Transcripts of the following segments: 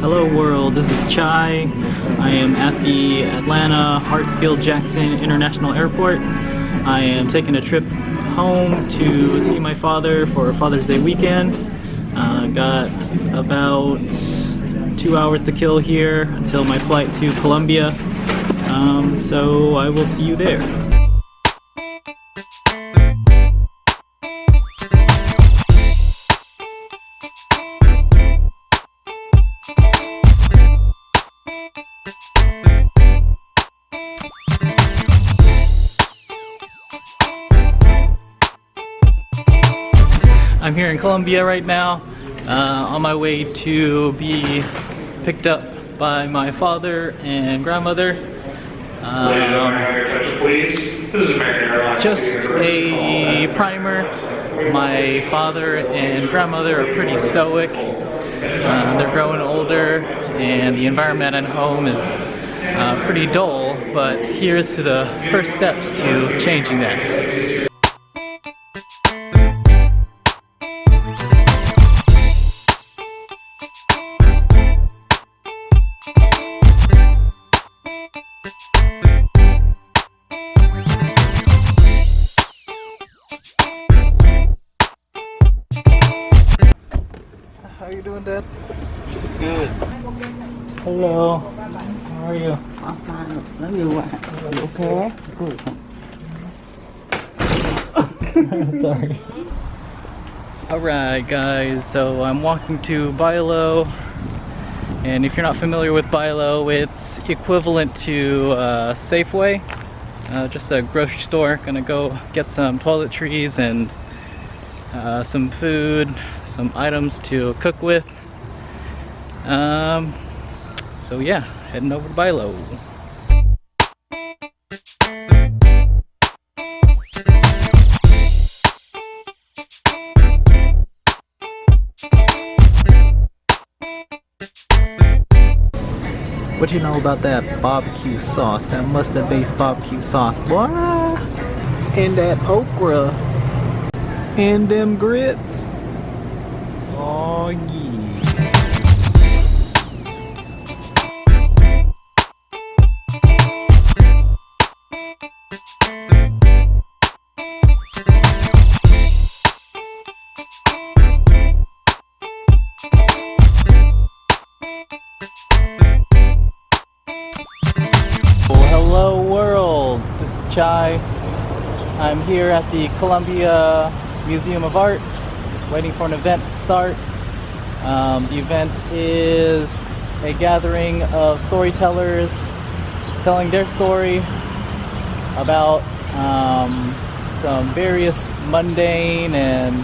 Hello world, this is Chai. I am at the Atlanta Hartsfield-Jackson International Airport. I am taking a trip home to see my father for Father's Day weekend. Got about 2 hours to kill here until my flight to Colombia. So I will see you there. I'm here in Colombia right now, on my way to be picked up by my father and grandmother. Just a primer. My father and grandmother are pretty stoic. They're growing older and the environment at home is pretty dull, but here's to the first steps to changing that. How you doing, Dad? Good. Hello. How are you? I'm fine. Let me watch. You okay? Good. Sorry. Alright guys, so I'm walking to Bilo, and if you're not familiar with Bilo, it's equivalent to Safeway, just a grocery store. Gonna go get some toiletries and some food, some items to cook with. So yeah, heading over to Bilo. What you know about that barbecue sauce? That mustard-based barbecue sauce, boy? And that okra. And them grits. Oh yeah. Hello world, this is Chai. I'm here at the Columbia Museum of Art, waiting for an event to start. The event is a gathering of storytellers telling their story about some various mundane and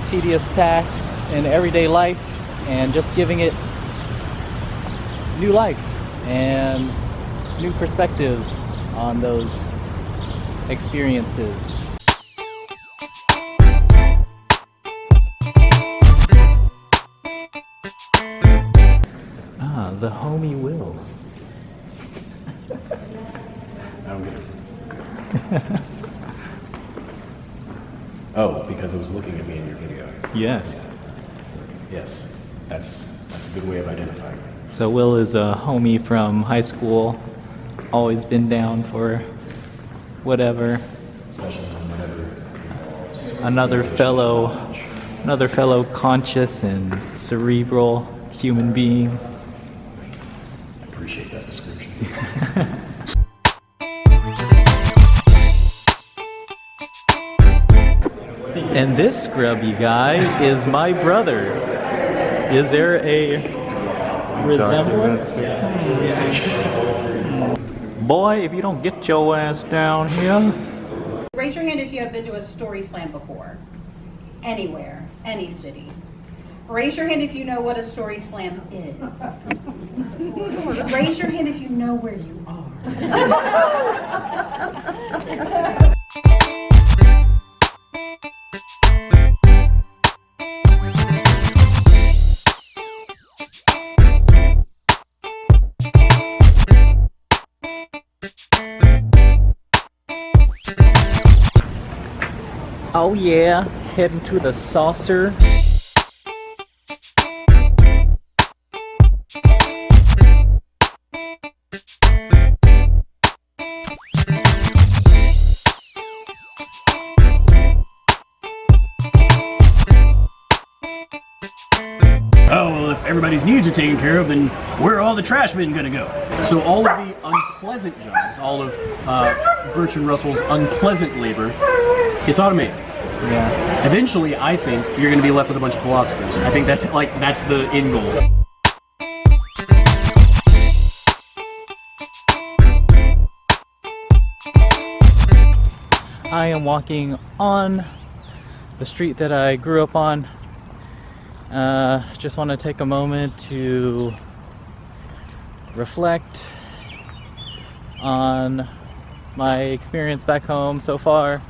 tedious tasks in everyday life, and just giving it new life and new perspectives on those experiences. The homie Will. I'm good. Oh, because it was looking at me in your video. Yes. Yes, that's a good way of identifying me. So Will is a homie from high school, always been down for whatever. Especially whenever it involves Another fellow conscious and cerebral human being. I appreciate that description. And this scrubby guy is my brother. Is there a resemblance? Boy, if you don't get your ass down here. Raise your hand if you have been to a story slam before. Anywhere, any city. Raise your hand if you know what a story slam is. Raise your hand if you know where you are. Oh yeah, heading to the saucer. if everybody's needs are taken care of, then where are all the trash men gonna go? So all of the unpleasant jobs, all of Bertrand Russell's unpleasant labor gets automated. Yeah. Eventually, I think you're gonna be left with a bunch of philosophers. I think that's the end goal. I am walking on the street that I grew up on. Just want to take a moment to reflect on my experience back home so far,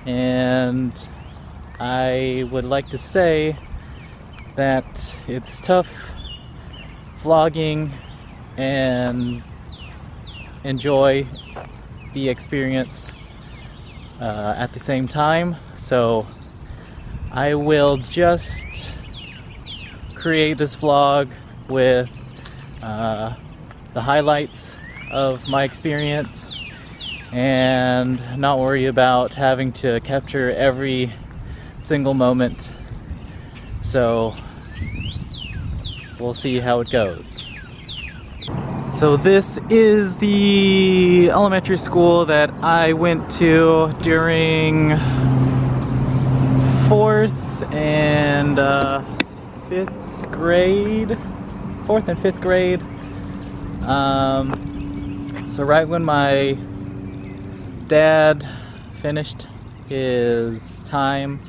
and I would like to say that it's tough vlogging and enjoy the experience at the same time, so I will just create this vlog with the highlights of my experience and not worry about having to capture every single moment. So we'll see how it goes. So this is the elementary school that I went to during 4th and 5th grade. 4th and 5th grade. So right when my dad finished his time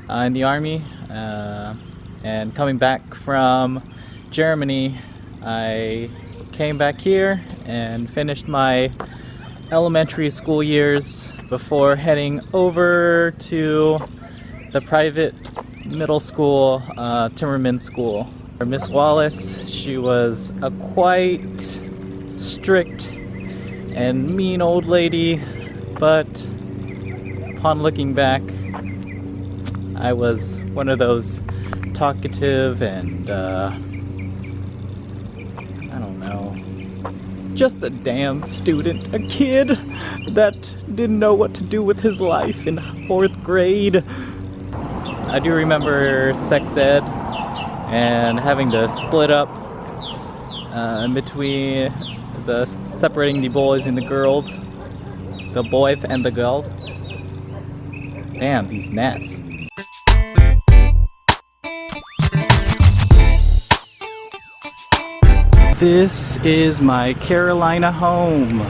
in the army and coming back from Germany, I came back here and finished my elementary school years before heading over to the private middle school, Timmerman School. Miss Wallace, she was a quite strict and mean old lady, but upon looking back, I was one of those talkative and I don't know, just a damn student, a kid that didn't know what to do with his life in 4th grade. I do remember sex ed and having to split up in between separating the boys and the girls, the boys and the girls. Damn, these gnats. This is my Carolina home.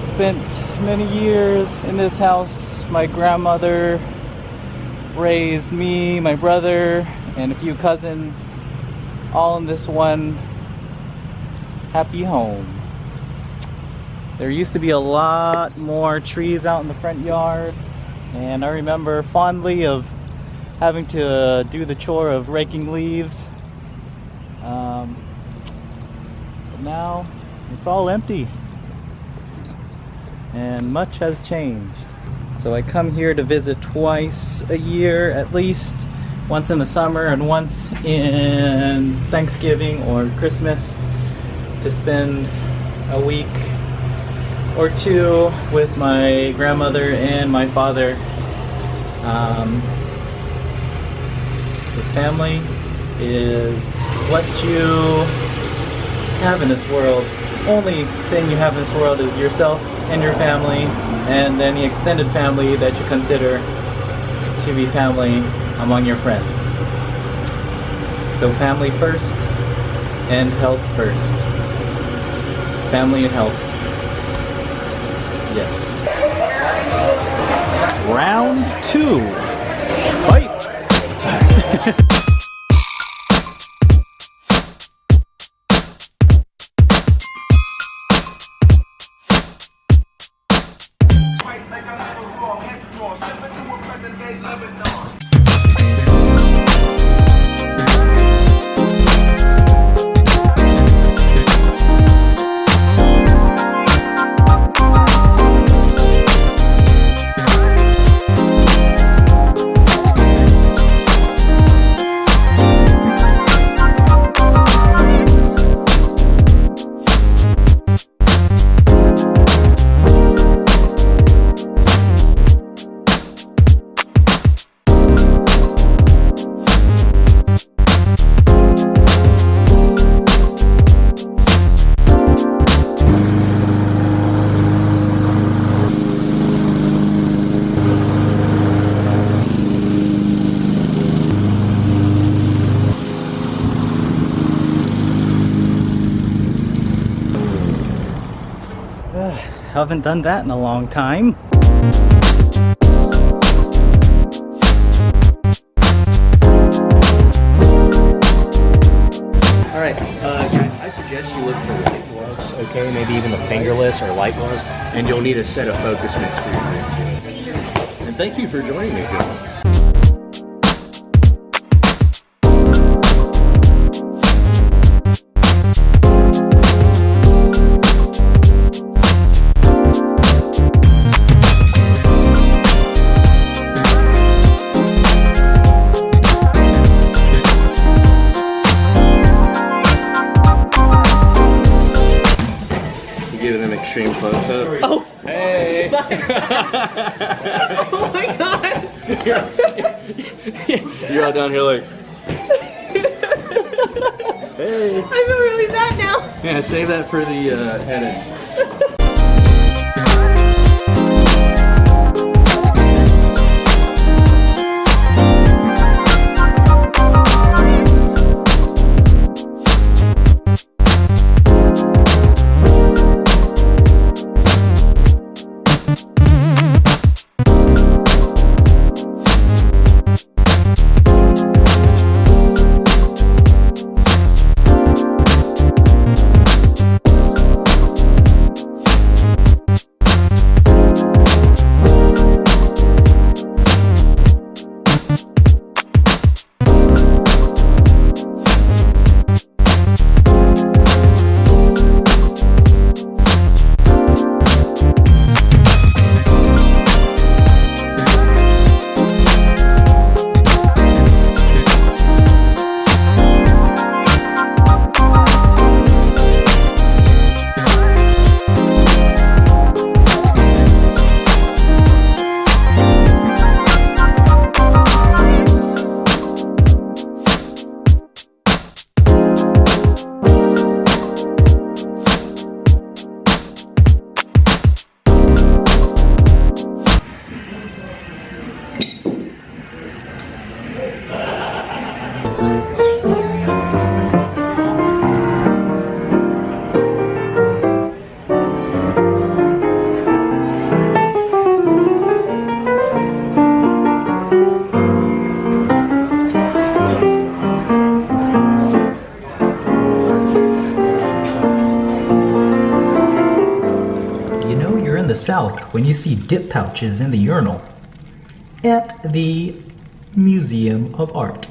Spent many years in this house. My grandmother raised me, my brother, and a few cousins, all in this one happy home. There used to be a lot more trees out in the front yard, and I remember fondly of having to do the chore of raking leaves. But now it's all empty and much has changed. So I come here to visit twice a year at least, once in the summer and once in Thanksgiving or Christmas, to spend a week or two with my grandmother and my father. This family is what you have in this world. Only thing you have in this world is yourself and your family and any extended family that you consider to be family among your friends. So family first and health first. Family and health. Yes. Round 2. Fight! Haven't done that in a long time. Alright, guys, I suggest you look for light gloves, okay? Maybe even the fingerless or light gloves. And you'll need a set of focus mitts for your grid too. And thank you for joining me, Joe. Get an extreme close-up. Oh! Hey! Oh my god! You're all down here like, Hey! I feel really bad now. Yeah, save that for the edit. The South when you see dip pouches in the urinal at the Museum of Art.